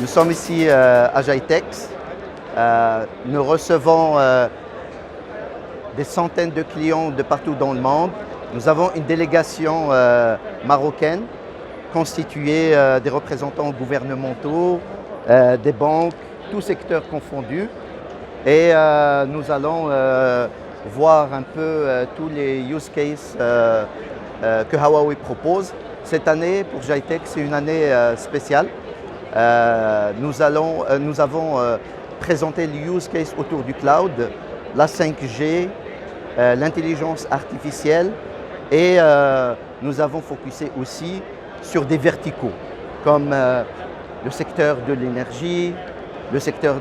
Nous sommes ici à GITEX. Nous recevons des centaines de clients de partout dans le monde. Nous avons une délégation marocaine constituée des représentants gouvernementaux, des banques, tous secteurs confondus. Et nous allons voir un peu tous les use cases que Huawei propose. Cette année, pour GITEX, c'est une année spéciale. Nous avons présenté les use cases autour du cloud, la 5G, l'intelligence artificielle et nous avons focusé aussi sur des verticaux comme le secteur de l'énergie, le secteur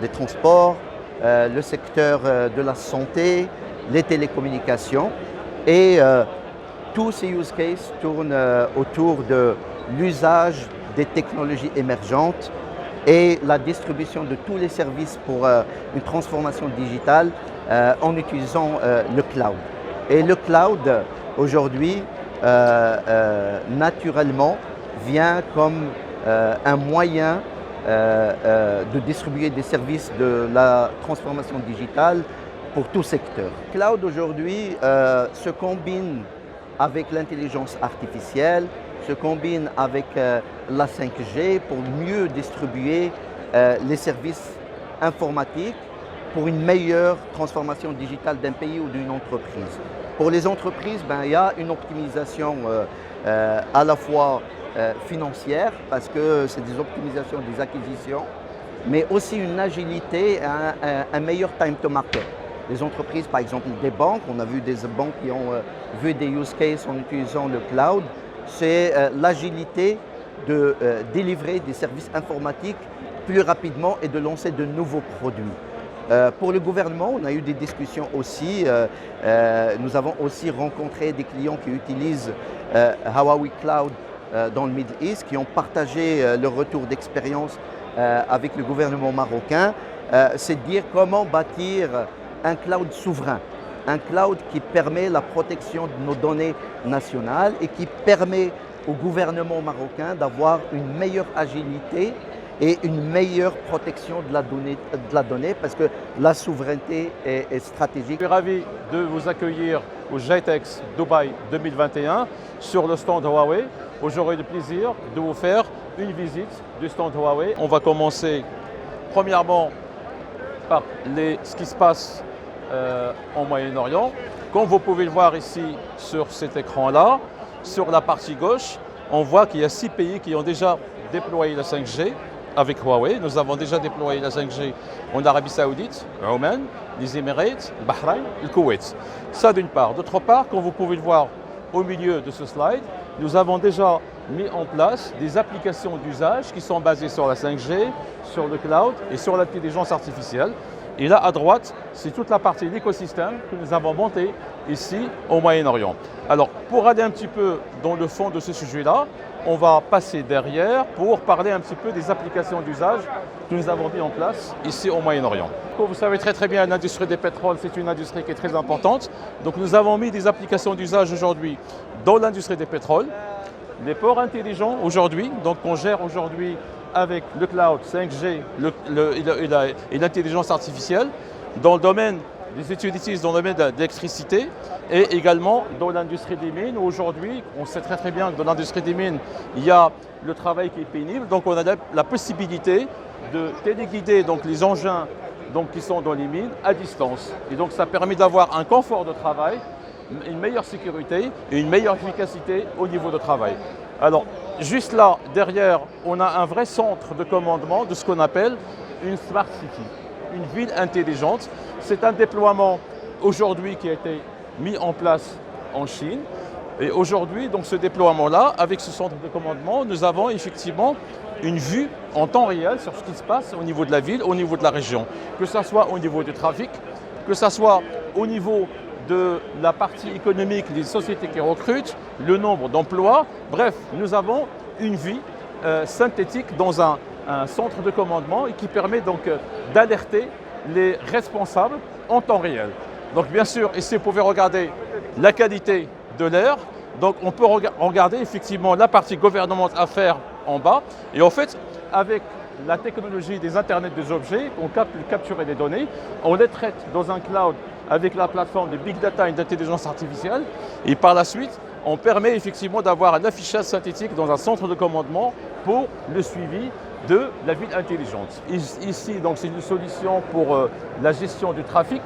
des transports, le secteur de la santé, les télécommunications et tous ces use cases tournent autour de l'usage des technologies émergentes et la distribution de tous les services pour une transformation digitale en utilisant le cloud. Et le cloud, aujourd'hui, naturellement, vient comme un moyen de distribuer des services de la transformation digitale pour tout secteur. Le cloud, aujourd'hui, se combine avec l'intelligence artificielle, se combine avec la 5G pour mieux distribuer les services informatiques pour une meilleure transformation digitale d'un pays ou d'une entreprise. Pour les entreprises, il y a une optimisation à la fois financière, parce que c'est des optimisations des acquisitions, mais aussi une agilité, un meilleur time to market. Les entreprises, par exemple des banques, on a vu des banques qui ont vu des use cases en utilisant le cloud, c'est l'agilité de délivrer des services informatiques plus rapidement et de lancer de nouveaux produits. Pour le gouvernement, on a eu des discussions aussi. Nous avons aussi rencontré des clients qui utilisent Huawei Cloud dans le Middle East, qui ont partagé leur retour d'expérience avec le gouvernement marocain. C'est de dire comment bâtir un cloud souverain. Un cloud qui permet la protection de nos données nationales et qui permet au gouvernement marocain d'avoir une meilleure agilité et une meilleure protection de la donnée parce que la souveraineté est stratégique. Je suis ravi de vous accueillir au GITEX Dubaï 2021 sur le stand Huawei. J'aurai le plaisir de vous faire une visite du stand Huawei. On va commencer premièrement par ce qui se passe en Moyen-Orient. Comme vous pouvez le voir ici sur cet écran-là, sur la partie gauche, on voit qu'il y a 6 pays qui ont déjà déployé la 5G avec Huawei. Nous avons déjà déployé la 5G en Arabie Saoudite, Oman, les Émirats, le Bahreïn, le Koweït. Ça d'une part. D'autre part, comme vous pouvez le voir au milieu de ce slide, nous avons déjà mis en place des applications d'usage qui sont basées sur la 5G, sur le cloud et sur l'intelligence artificielle. Et là, à droite, c'est toute la partie de l'écosystème que nous avons monté ici au Moyen-Orient. Alors, pour aller un petit peu dans le fond de ce sujet-là, on va passer derrière pour parler un petit peu des applications d'usage que nous avons mis en place ici au Moyen-Orient. Comme vous savez très bien, l'industrie des pétroles, c'est une industrie qui est très importante. Donc, nous avons mis des applications d'usage aujourd'hui dans l'industrie des pétroles. Les ports intelligents aujourd'hui, donc on gère aujourd'hui avec le cloud, 5G et l'intelligence artificielle dans le domaine des utilities, dans le domaine de l'électricité et également dans l'industrie des mines. Aujourd'hui, on sait très bien que dans l'industrie des mines, il y a le travail qui est pénible, donc on a la possibilité de téléguider donc, les engins qui sont dans les mines à distance. Et donc ça permet d'avoir un confort de travail, une meilleure sécurité et une meilleure efficacité au niveau de travail. Alors, juste là, derrière, on a un vrai centre de commandement de ce qu'on appelle une Smart City, une ville intelligente. C'est un déploiement aujourd'hui qui a été mis en place en Chine. Et aujourd'hui, donc ce déploiement-là, avec ce centre de commandement, nous avons effectivement une vue en temps réel sur ce qui se passe au niveau de la ville, au niveau de la région. Que ce soit au niveau du trafic, que ce soit au niveau de la partie économique des sociétés qui recrutent, le nombre d'emplois. Bref, nous avons une vie synthétique dans un centre de commandement et qui permet donc d'alerter les responsables en temps réel. Donc bien sûr, ici vous pouvez regarder la qualité de l'air. Donc on peut regarder effectivement la partie gouvernement affaires en bas. Et en fait, avec la technologie des Internet des objets, on capture des données, on les traite dans un cloud avec la plateforme de Big Data et d'intelligence artificielle, et par la suite, on permet effectivement d'avoir un affichage synthétique dans un centre de commandement pour le suivi de la ville intelligente. Ici, donc, c'est une solution pour la gestion du trafic.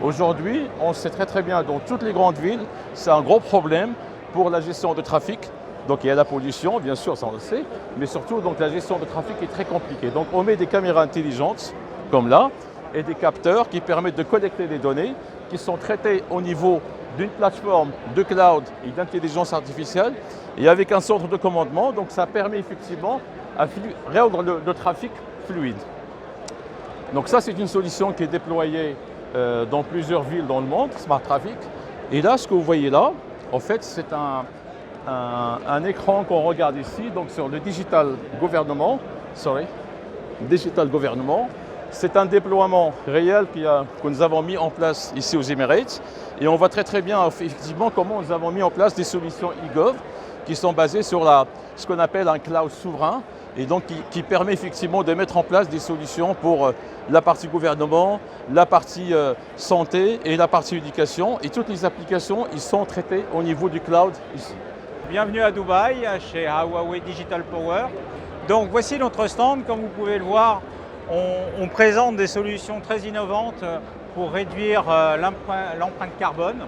Aujourd'hui, on sait très bien, dans toutes les grandes villes, c'est un gros problème pour la gestion du trafic. Donc il y a la pollution, bien sûr, ça on le sait, mais surtout donc, la gestion de trafic est très compliquée. Donc on met des caméras intelligentes, comme là, et des capteurs qui permettent de collecter des données qui sont traitées au niveau d'une plateforme de cloud et d'intelligence artificielle, et avec un centre de commandement, donc ça permet effectivement de rendre le trafic fluide. Donc ça, c'est une solution qui est déployée dans plusieurs villes dans le monde, Smart Traffic. Et là, ce que vous voyez là, en fait, c'est un écran qu'on regarde ici, donc sur le Digital Gouvernement. C'est un déploiement réel que nous avons mis en place ici aux Emirates. Et on voit très bien effectivement comment nous avons mis en place des solutions e-gov qui sont basées sur ce qu'on appelle un cloud souverain, et donc qui permet effectivement de mettre en place des solutions pour la partie gouvernement, la partie santé et la partie éducation. Et toutes les applications, ils sont traitées au niveau du cloud ici. Bienvenue à Dubaï, chez Huawei Digital Power. Donc voici notre stand. Comme vous pouvez le voir, on présente des solutions très innovantes pour réduire l'empreinte carbone.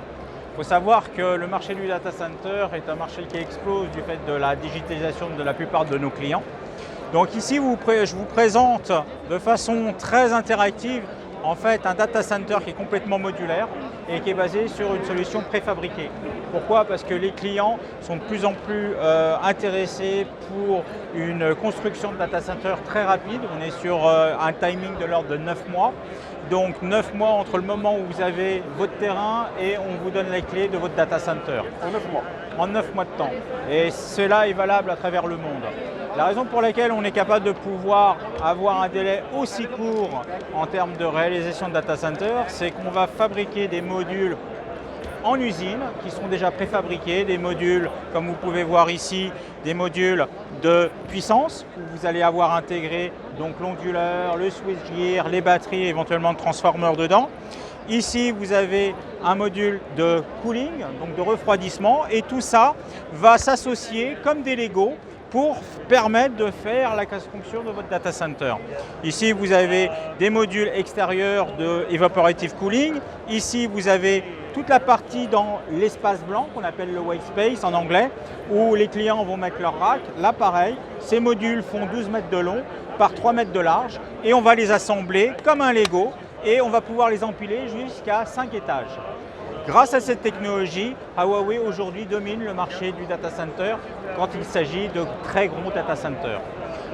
Il faut savoir que le marché du data center est un marché qui explose du fait de la digitalisation de la plupart de nos clients. Donc ici, je vous présente de façon très interactive en fait un data center qui est complètement modulaire et qui est basé sur une solution préfabriquée. Pourquoi? Parce que les clients sont de plus en plus intéressés pour une construction de data center très rapide. On est sur un timing de l'ordre de 9 mois. Donc 9 mois entre le moment où vous avez votre terrain et on vous donne les clés de votre data center. En 9 mois. En 9 mois de temps. Et cela est valable à travers le monde. La raison pour laquelle on est capable de pouvoir avoir un délai aussi court en termes de réalisation de data center, c'est qu'on va fabriquer des modules en usine qui sont déjà préfabriqués, des modules, comme vous pouvez voir ici, des modules de puissance où vous allez avoir intégré donc l'onduleur, le switchgear, les batteries, éventuellement de transformeurs dedans. Ici, vous avez un module de cooling, donc de refroidissement, et tout ça va s'associer comme des Lego pour permettre de faire la construction de votre data center. Ici, vous avez des modules extérieurs de evaporative cooling. Ici, vous avez toute la partie dans l'espace blanc qu'on appelle le white space en anglais, où les clients vont mettre leur rack. Là, pareil, ces modules font 12 mètres de long par 3 mètres de large et on va les assembler comme un Lego et on va pouvoir les empiler jusqu'à 5 étages. Grâce à cette technologie, Huawei aujourd'hui domine le marché du data center quand il s'agit de très gros data centers.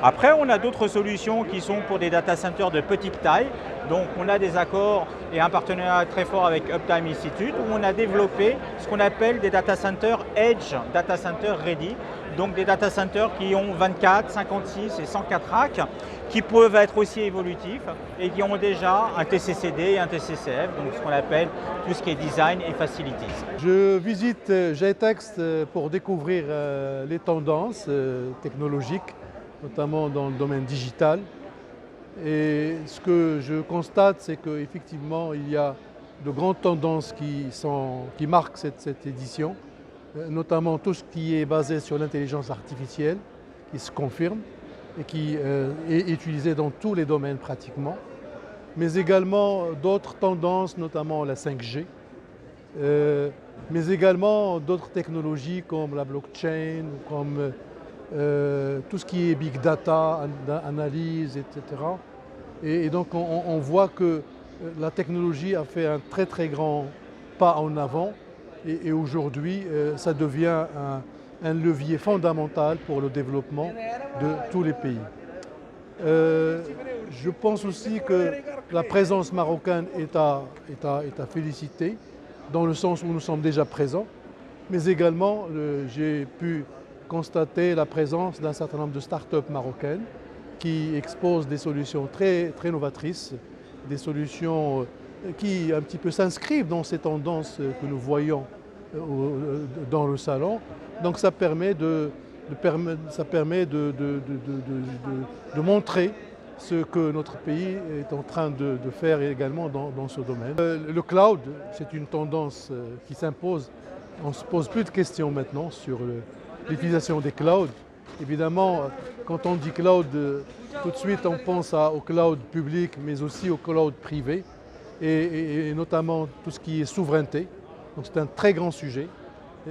Après, on a d'autres solutions qui sont pour des data centers de petite taille. Donc, on a des accords et un partenariat très fort avec Uptime Institute où on a développé ce qu'on appelle des data centers Edge, data center ready. Donc, des data centers qui ont 24, 56 et 104 racks qui peuvent être aussi évolutifs et qui ont déjà un TCCD et un TCCF, donc ce qu'on appelle tout ce qui est design et facilities. Je visite GTEX pour découvrir les tendances technologiques, notamment dans le domaine digital. Et ce que je constate, c'est qu'effectivement, il y a de grandes tendances qui marquent cette édition, notamment tout ce qui est basé sur l'intelligence artificielle, qui se confirme et qui est utilisé dans tous les domaines pratiquement, mais également d'autres tendances, notamment la 5G, mais également d'autres technologies comme la blockchain, comme tout ce qui est big data, analyse, etc. Et donc on voit que la technologie a fait un très grand pas en avant et aujourd'hui ça devient un levier fondamental pour le développement de tous les pays. Je pense aussi que la présence marocaine est à féliciter, dans le sens où nous sommes déjà présents, mais également j'ai pu constater la présence d'un certain nombre de start-up marocaines qui exposent des solutions très novatrices, des solutions qui un petit peu s'inscrivent dans ces tendances que nous voyons dans le salon. Donc ça permet de montrer ce que notre pays est en train de faire également dans ce domaine. Le cloud, c'est une tendance qui s'impose. On ne se pose plus de questions maintenant sur l'utilisation des clouds. Évidemment, quand on dit cloud, tout de suite on pense au cloud public, mais aussi au cloud privé, et notamment tout ce qui est souveraineté. Donc c'est un très grand sujet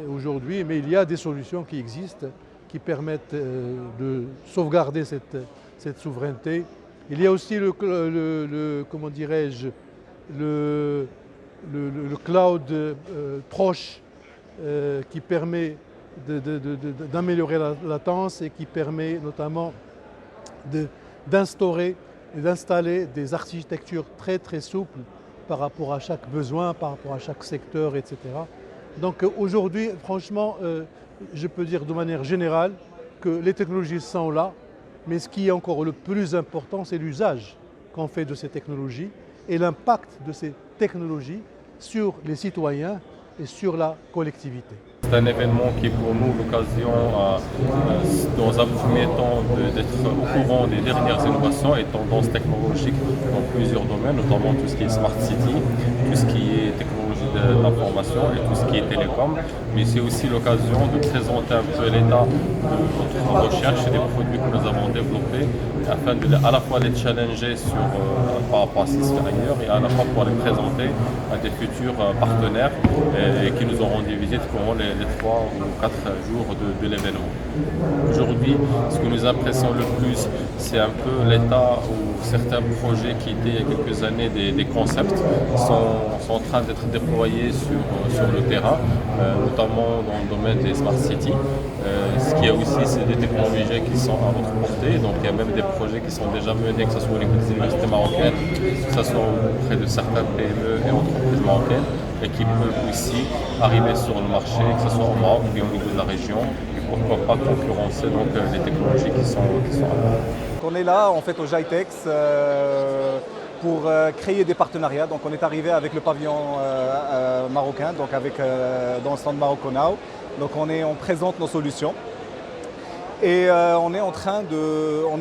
aujourd'hui, mais il y a des solutions qui existent qui permettent de sauvegarder cette souveraineté. Il y a aussi comment dirais-je, le cloud proche qui permet d'améliorer la latence et qui permet notamment d'instaurer et d'installer des architectures très très souples par rapport à chaque besoin, par rapport à chaque secteur, etc. Donc aujourd'hui, franchement, je peux dire de manière générale que les technologies sont là, mais ce qui est encore le plus important, c'est l'usage qu'on fait de ces technologies et l'impact de ces technologies sur les citoyens et sur la collectivité. C'est un événement qui est pour nous l'occasion, dans un premier temps, d'être au courant des dernières innovations et tendances technologiques dans plusieurs domaines, notamment tout ce qui est Smart City, tout ce qui est technologie de l'information et tout ce qui est télécom. Mais c'est aussi l'occasion de présenter un peu l'état de notre recherche et des produits que nous avons développés afin de à la fois les challenger par rapport à ce qui se fait ailleurs et à la fois pour les présenter à des futurs partenaires et qui nous auront rendu visite pendant les 3 ou 4 jours de l'événement. Aujourd'hui, ce qui nous impressionne le plus, c'est un peu l'état où certains projets qui étaient il y a quelques années des concepts sont en train d'être déployés sur le terrain, notamment dans le domaine des Smart Cities. Ce qu'il y a aussi, c'est des technologies qui sont à notre portée, donc il y a même des projets qui sont déjà menés, que ce soit au niveau des universités marocaines, que ce soit auprès de certains PME et entreprises marocaines, et qui peuvent aussi arriver sur le marché, que ce soit au Maroc et au niveau de la région, et pourquoi pas concurrencer donc, les technologies qui sont là. On est là en fait au GITEX pour créer des partenariats. Donc on est arrivé avec le pavillon marocain, donc dans le stand Morocco Now. Donc on présente nos solutions. Et on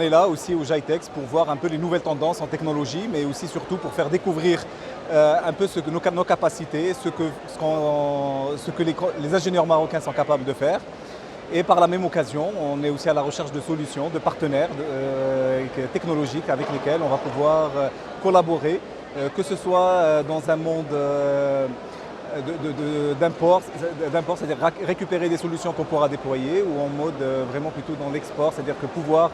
est là aussi au GITEX pour voir un peu les nouvelles tendances en technologie, mais aussi surtout pour faire découvrir un peu nos capacités, ce que les ingénieurs marocains sont capables de faire. Et par la même occasion, on est aussi à la recherche de solutions, de partenaires technologiques avec lesquels on va pouvoir collaborer, que ce soit dans un monde d'import, c'est-à-dire récupérer des solutions qu'on pourra déployer, ou en mode vraiment plutôt dans l'export, c'est-à-dire que pouvoir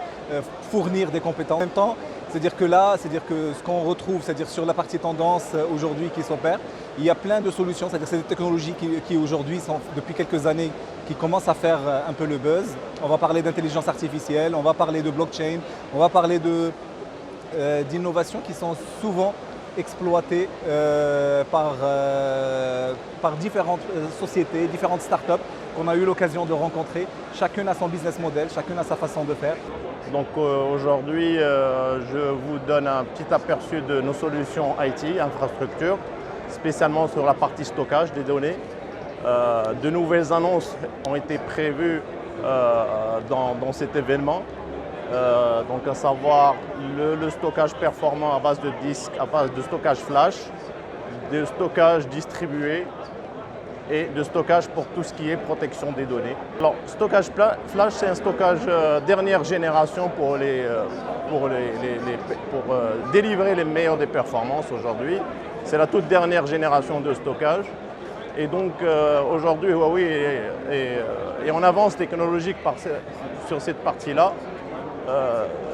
fournir des compétences. En même temps, c'est-à-dire que là, c'est-à-dire que ce qu'on retrouve, c'est-à-dire sur la partie tendance aujourd'hui qui s'opère, il y a plein de solutions, c'est-à-dire c'est des technologies qui aujourd'hui sont depuis quelques années qui commencent à faire un peu le buzz. On va parler d'intelligence artificielle, on va parler de blockchain, on va parler d'innovations qui sont souvent exploitées par différentes sociétés, différentes startups qu'on a eu l'occasion de rencontrer. Chacune a son business model, chacune a sa façon de faire. Donc aujourd'hui, je vous donne un petit aperçu de nos solutions IT, infrastructure, spécialement sur la partie stockage des données. De nouvelles annonces ont été prévues dans cet événement. Donc à savoir le stockage performant à base de disques, à base de stockage flash, de stockage distribué et de stockage pour tout ce qui est protection des données. Alors, stockage flash, c'est un stockage dernière génération pour délivrer les meilleures des performances aujourd'hui. C'est la toute dernière génération de stockage. Et donc aujourd'hui, Huawei est en avance technologique sur cette partie-là.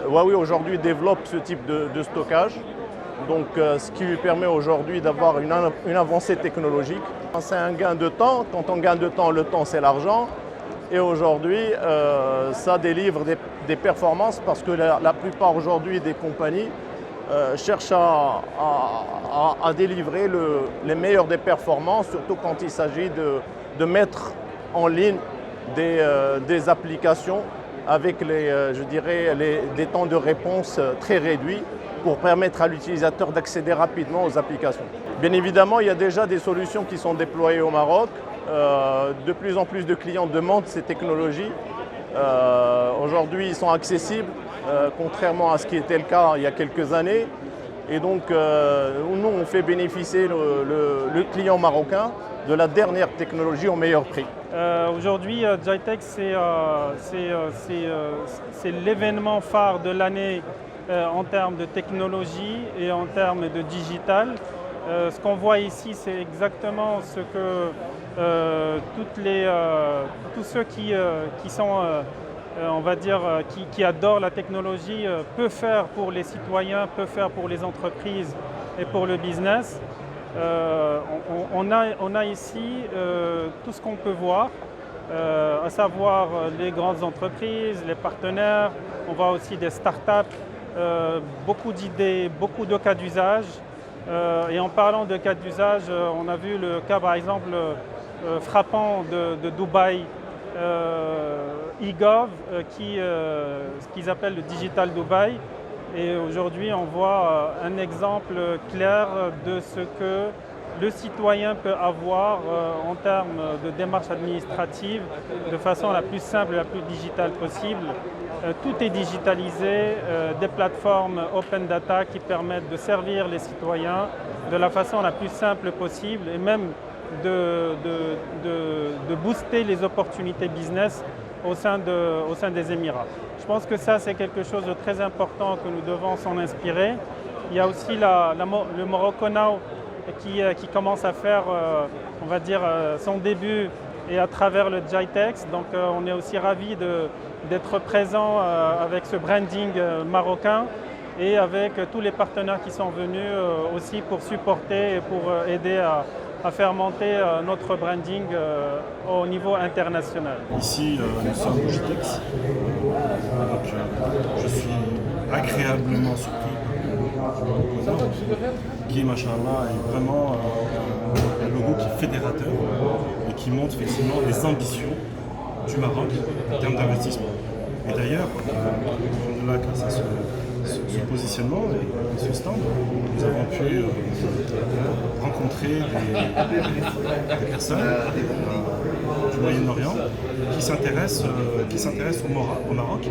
Huawei aujourd'hui développe ce type de stockage, donc ce qui lui permet aujourd'hui d'avoir une avancée technologique. C'est un gain de temps. Quand on gagne de temps, le temps c'est l'argent. Et aujourd'hui, ça délivre des performances parce que la plupart aujourd'hui des compagnies cherchent à délivrer les meilleures des performances, surtout quand il s'agit de mettre en ligne des applications avec des temps de réponse très réduits pour permettre à l'utilisateur d'accéder rapidement aux applications. Bien évidemment, il y a déjà des solutions qui sont déployées au Maroc. De plus en plus de clients demandent ces technologies. Aujourd'hui, ils sont accessibles. contrairement à ce qui était le cas il y a quelques années. Et donc, nous, on fait bénéficier le client marocain de la dernière technologie au meilleur prix. Aujourd'hui, GITEX, c'est l'événement phare de l'année en termes de technologie et en termes de digital. Ce qu'on voit ici, c'est exactement ce que tous ceux qui sont, on va dire, qui adorent la technologie peuvent faire pour les citoyens, peuvent faire pour les entreprises et pour le business. On a ici tout ce qu'on peut voir, à savoir les grandes entreprises, les partenaires, on voit aussi des startups, beaucoup d'idées, beaucoup de cas d'usage. Et en parlant de cas d'usage, on a vu le cas par exemple frappant de Dubaï eGov, ce qu'ils appellent le Digital Dubaï. Et aujourd'hui, on voit un exemple clair de ce que le citoyen peut avoir en termes de démarches administratives de façon la plus simple et la plus digitale possible. Tout est digitalisé, des plateformes open data qui permettent de servir les citoyens de la façon la plus simple possible et même de booster les opportunités business au sein des Émirats. Je pense que ça, c'est quelque chose de très important que nous devons s'en inspirer. Il y a aussi le Morocco Now qui commence à faire, on va dire, son début et à travers le GITEX. Donc on est aussi ravis d'être présents avec ce branding marocain et avec tous les partenaires qui sont venus aussi pour supporter et pour aider à faire monter notre branding au niveau international. Ici, nous sommes au GITEX. Je suis agréablement surpris qui, machallah, est vraiment un logo qui est fédérateur et qui montre effectivement les ambitions du Maroc en termes d'investissement. Et d'ailleurs, grâce à ce positionnement et ce stand, nous avons pu rencontrer des personnes du Moyen-Orient qui s'intéressent au Maroc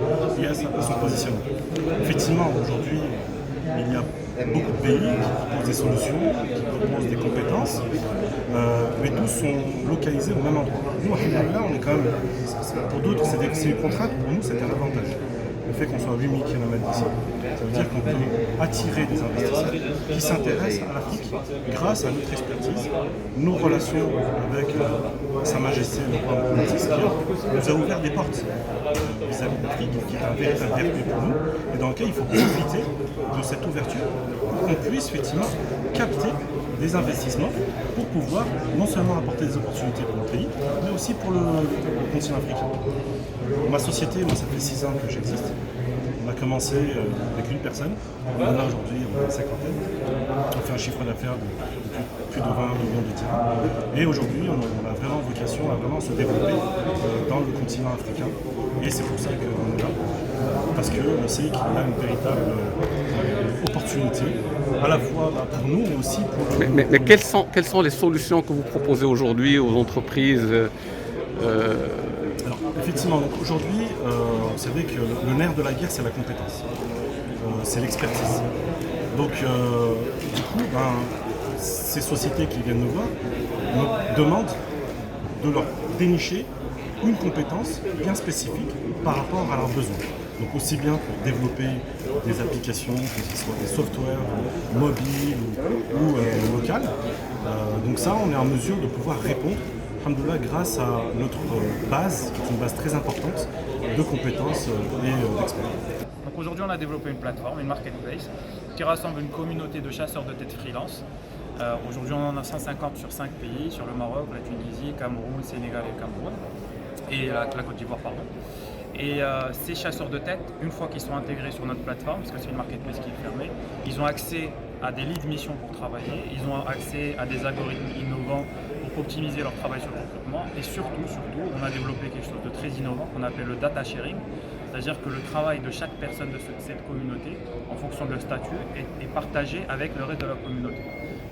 et à son positionnement. Effectivement, aujourd'hui, il y a beaucoup de pays qui proposent des solutions, qui proposent des compétences, mais tous sont localisés au même endroit. Nous, là, on est quand même, pour d'autres, c'est une contrainte, pour nous, c'est un avantage. Le fait qu'on soit à 8000 km d'ici, ça veut dire qu'on peut attirer des investisseurs qui s'intéressent à l'Afrique grâce à notre expertise, nos relations avec Sa Majesté le roi Mohammed VI, qui nous a ouvert des portes vis-à-vis de l'Afrique, qui est un véritable vertu pour nous, et dans lequel il faut profiter de cette ouverture pour qu'on puisse effectivement capter des investissements pour pouvoir non seulement apporter des opportunités pour le pays, mais aussi pour le continent africain. Ma société, moi ça fait 6 ans que j'existe. On a commencé avec une personne, là aujourd'hui on est une cinquantaine. On fait un chiffre d'affaires de plus de 20 millions de dirhams. Et aujourd'hui on a vraiment vocation à vraiment se développer dans le continent africain. Et c'est pour ça qu'on est là. Parce qu'on sait qu'il y a une véritable opportunité, à la fois pour nous, mais aussi pour... Mais quelles sont les solutions que vous proposez aujourd'hui aux entreprises Alors, effectivement, aujourd'hui, vous savez que le nerf de la guerre, c'est la compétence, c'est l'expertise. Donc, du coup, ces sociétés qui viennent nous voir nous demandent de leur dénicher une compétence bien spécifique par rapport à leurs besoins. Donc aussi bien pour développer des applications, que ce soit des softwares mobiles ou locales. Donc ça, on est en mesure de pouvoir répondre, alhamdoulilah, grâce à notre base, qui est une base très importante de compétences et d'experts. Donc aujourd'hui, on a développé une plateforme, une marketplace, qui rassemble une communauté de chasseurs de tête freelance. Aujourd'hui, on en a 150 sur 5 pays, sur le Maroc, la Tunisie, Cameroun, Sénégal et Cameroun, et la Côte d'Ivoire, pardon. Et ces chasseurs de tête, une fois qu'ils sont intégrés sur notre plateforme, parce que c'est une marketplace qui est fermée, ils ont accès à des leads missions pour travailler, ils ont accès à des algorithmes innovants pour optimiser leur travail sur le recrutement. Et surtout, on a développé quelque chose de très innovant qu'on appelle le data sharing. C'est-à-dire que le travail de chaque personne de cette communauté, en fonction de leur statut, est partagé avec le reste de la communauté.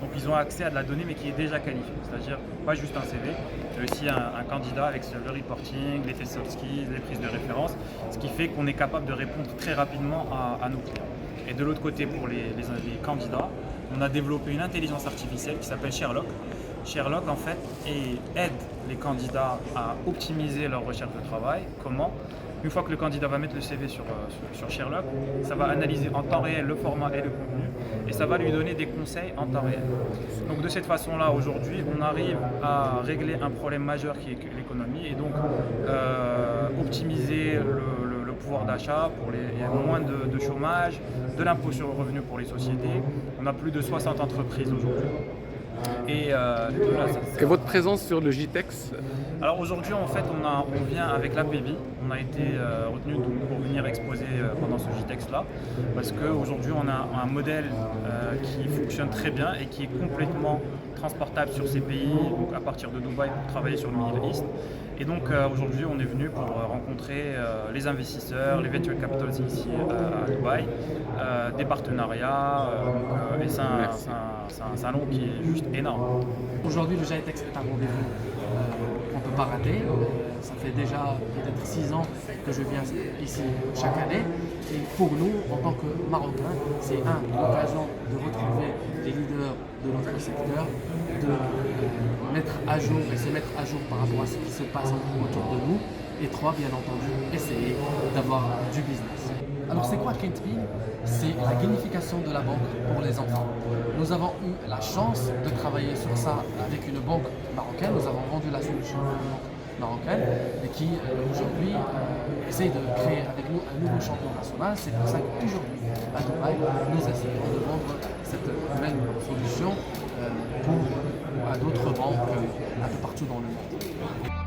Donc ils ont accès à de la donnée mais qui est déjà qualifiée, c'est-à-dire pas juste un CV, mais aussi un candidat avec le reporting, les soft skills, les prises de référence, ce qui fait qu'on est capable de répondre très rapidement à nos clients. Et de l'autre côté, pour les candidats, on a développé une intelligence artificielle qui s'appelle Sherlock. Sherlock, en fait, aide les candidats à optimiser leur recherche de travail. Comment ? Une fois que le candidat va mettre le CV sur Sherlock, ça va analyser en temps réel le format et le contenu et ça va lui donner des conseils en temps réel. Donc de cette façon-là, aujourd'hui, on arrive à régler un problème majeur qui est l'économie et donc optimiser le pouvoir d'achat, il y a moins de chômage, de l'impôt sur le revenu pour les sociétés. On a plus de 60 entreprises aujourd'hui. Et votre présence sur le GITEX? Alors aujourd'hui, en fait, on vient avec l'APB. On a été retenu pour venir exposer pendant ce GITEX-là, parce qu'aujourd'hui, on a un modèle qui fonctionne très bien et qui est complètement transportable sur ces pays, donc à partir de Dubaï pour travailler sur le Middle East. Et donc aujourd'hui, on est venu pour rencontrer les investisseurs, les venture capitals ici à Dubaï, des partenariats, et c'est un salon qui est juste énorme. Aujourd'hui, le GITEX est un rendez-vous qu'on ne peut pas rater. Ça fait déjà peut-être 6 ans que je viens ici chaque année. Et pour nous, en tant que Marocains, c'est l'occasion de retrouver les leaders de notre secteur, de mettre à jour et se mettre à jour par rapport à ce qui se passe autour de nous. Et 3, bien entendu, essayer d'avoir du business. Alors c'est quoi Kentpin? C'est la gamification de la banque pour les enfants. Nous avons eu la chance de travailler sur ça avec une banque marocaine. Nous avons vendu la solution à une banque marocaine et qui aujourd'hui essaye de créer avec nous un nouveau champion national. C'est pour ça qu'aujourd'hui à Dubaï, nous essayons de vendre cette même solution à d'autres banques un peu partout dans le monde.